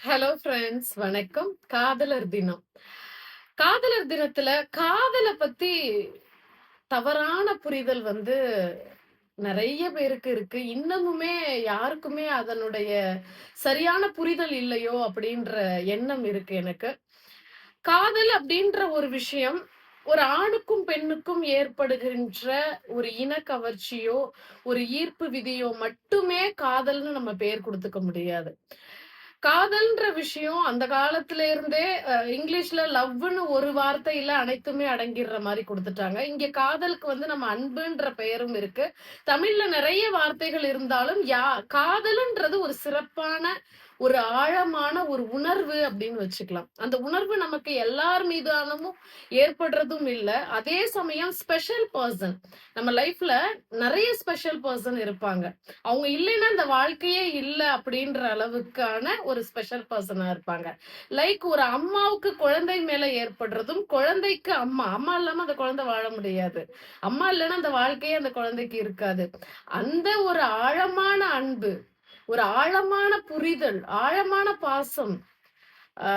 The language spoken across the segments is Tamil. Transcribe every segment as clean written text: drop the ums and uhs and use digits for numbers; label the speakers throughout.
Speaker 1: ஹலோ ஃப்ரெண்ட்ஸ், வணக்கம். காதலர் தினம். காதலர் தினத்துல காதல பத்தி தவறான புரிதல் வந்து நெறைய பேருக்கு இருக்கு. இன்னமுமே யாருக்குமே அதனுடைய சரியான புரிதல் இல்லையோ! அப்பிடின்ற எண்ணம் இருக்கு எனக்கு. காதல் அப்பிடின்ற ஒரு விஷயம், ஒரு ஆணுக்கும், பெண்ணுக்கும் ஏற்படுகின்ற ஒரு இனக்கவர்ச்சியோ, ஒரு ஈர்ப்பு விதியோ மட்டுமே காதல்ன்னு நம்ம பேர் குடுத்துக்க முடியாது. காதல்ன்ற விஷயம் அந்த காலத்துல இருந்தே இங்கிலீஷ்ல லவ்வுன்னு ஒரு வார்த்தையில அனைத்துமே அடங்கிர்ற மாரி குடுத்துட்டாங்க. இங்க காதலுக்கு வந்து நம்ம அன்புன்ற பெயரும் இருக்கு. தமிழ்ல நெறைய வார்த்தைகள் இருந்தாலும், காதலுன்றது ஒரு சிறப்பான, ஒரு ஆழமான ஒரு உணர்வு அப்படின்னு வச்சுக்கலாம். அந்த உணர்வு நமக்கு எல்லார் மீதானமும் ஏற்படுறதும் இல்ல. அதே சமயம் ஸ்பெஷல் பெர்சன் நம்ம லைஃப்ல நெறைய ஸ்பெஷல் பெர்சன் இருப்பாங்க. அவங்க இல்லைன்னா இந்த வாழ்க்கையே இல்ல அப்படின்ற அளவுக்கான ஒரு ஸ்பெஷல் பெர்சனா இருப்பாங்க. லைக் ஒரு அம்மாவுக்கு குழந்தை மேல ஏற்படுறதும், குழந்தைக்கு அம்மா. அம்மா இல்லாம அந்த குழந்தை வாழ முடியாது. அம்மா இல்லன்னா அந்த வாழ்க்கையே அந்த குழந்தைக்கு இருக்காது. அந்த ஒரு ஆழமான அன்பு, ஒரு ஆழமான புரிதல், ஆழமான பாசம், ஆ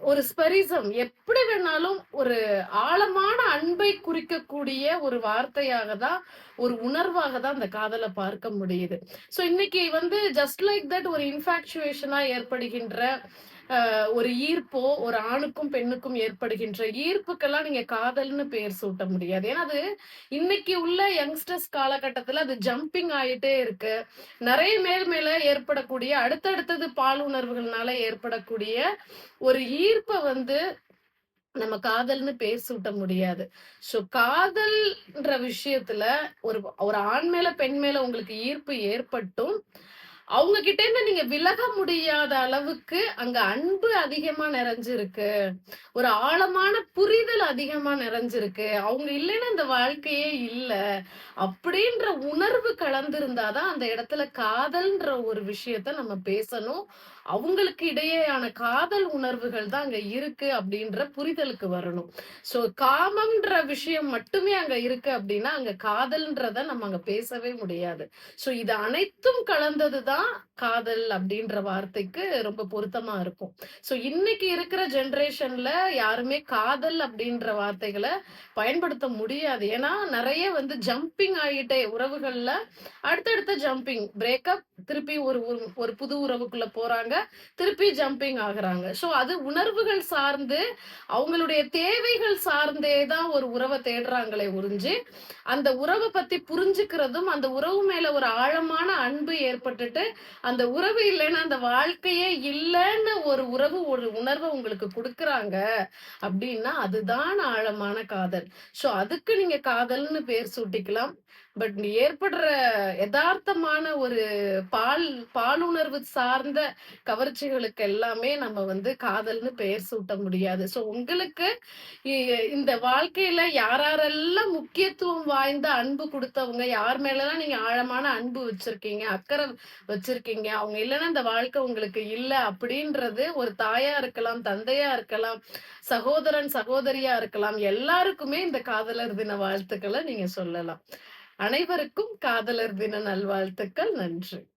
Speaker 1: ஒரு ஸ்பெரிசம் எப்படி வேணாலும் ஒரு ஆழமான அன்பை குறிக்கக்கூடிய ஒரு வார்த்தையாக தான், ஒரு உணர்வாக தான் அந்த காதல பார்க்க முடியுது. ஸோ இன்னைக்கு வந்து ஜஸ்ட் லைக் தட் ஒரு இன்ஃபாக்சுவேஷனா ஏற்படுகின்ற ஒரு ஈர்ப்போ, ஒரு ஆணுக்கும், பெண்ணுக்கும் ஏற்படுகின்ற ஈர்ப்புக்கெல்லாம் நீங்க காதல்ன்னு பேர் சூட்ட முடியாது. ஏன்னா அது இன்னைக்கு உள்ள யங்ஸ்டர்ஸ் காலகட்டத்துல அது ஜம்பிங் ஆயிட்டே இருக்கு. நெறைய மேல் மேல ஏற்படக்கூடிய அடுத்தடுத்தது பாலுணர்வுகள்னால ஏற்படக்கூடிய ஒரு ஈர்ப்ப வந்து நம்ம காதல்ன்னு பேர் சூட்ட முடியாது. ஸோ காதல்ன்ற விஷயத்துல ஒரு ஒரு ஆண் மேல, பெண் மேல உங்களுக்கு ஈர்ப்பு ஏற்பட்டும், அவங்க கிட்ட இருந்து நீங்க விலக முடியாத அளவுக்கு அங்க அன்பு அதிகமா நிறைஞ்சிருக்கு. ஒரு ஆழமான புரிதல் அதிகமா நிறைஞ்சிருக்கு. அவங்க இல்லைன்னா இந்த வாழ்க்கையே இல்ல. அப்படின்ற உணர்வு கலந்திருந்தா தான் அந்த இடத்துல காதல்ன்ற ஒரு விஷயத்த நம்ம பேசணும். அவங்களுக்கு இடையேயான காதல் உணர்வுகள் தான் அங்க இருக்கு அப்படின்ற புரிதலுக்கு வரணும். ஸோ காமம்ன்ற விஷயம் மட்டுமே அங்க இருக்கு அப்படின்னா, அங்க காதல்ன்றத நம்ம அங்க பேசவே முடியாது. ஸோ இது அனைத்தும் கலந்தது தான் காதல் அப்படின்ற வார்த்தைக்கு ரொம்ப பொருத்தமா இருக்கும். ஸோ இன்னைக்கு இருக்கிற ஜெனரேஷன்ல யாருமே காதல் அப்படின்ற வார்த்தைகள பயன்படுத்த முடியாது. ஏன்னா நெறைய வந்து ஜம்பிங் ஆயிட்டே உறவுகள்ல அடுத்தடுத்த ஜம்பிங். பிரேக்கப் திருப்பி ஒரு ஒரு ஒரு புது உறவுக்குள்ள போறாங்க. திருப்பி ஜம்பிங் ஆகுறாங்க. ஸோ அது உணர்வுகள் சார்ந்து, அவங்களுடைய தேவைகள் சார்ந்தே தான் ஒரு உறவ தேடுறாங்களே ஒழிஞ்சு, அந்த உறவ பத்தி புரிஞ்சுக்கிறதும், அந்த உறவு மேல ஒரு ஆழமான அன்பு ஏற்பட்டுட்டு, அந்த உறவு இல்லைன்னா அந்த வாழ்க்கையே இல்லன்னு ஒரு உறவு ஒரு உணர்வ உங்களுக்கு குடுக்குறாங்க அப்டின்னா, அதுதான் ஆழமான காதல். ஸோ அதுக்கு நீங்க காதல்னு பேர் சூட்டிக்கலாம். பட் ஏற்படுற எதார்த்தமான ஒரு பால் பாலுணர்வு சார்ந்த கவர்ச்சிகளுக்கு எல்லாமே நம்ம வந்து காதல்னு பெயர் சூட்ட முடியாது. ஸோ உங்களுக்கு இ இந்த வாழ்க்கையில யாரெல்லாம் முக்கியத்துவம் வாய்ந்த அன்பு குடுத்தவங்க, யார் மேலலாம் நீங்க ஆழமான அன்பு வச்சிருக்கீங்க, அக்கறை வச்சிருக்கீங்க, அவங்க இல்லன்னா இந்த வாழ்க்கை உங்களுக்கு இல்ல அப்படின்றது ஒரு தாயா இருக்கலாம், தந்தையா இருக்கலாம், சகோதரன், சகோதரியா இருக்கலாம். எல்லாருக்குமே இந்த காதலர் தின வாழ்த்துக்கள நீங்க சொல்லலாம். அனைவருக்கும் காதலர் தின நல்வாழ்த்துக்கள். நன்றி.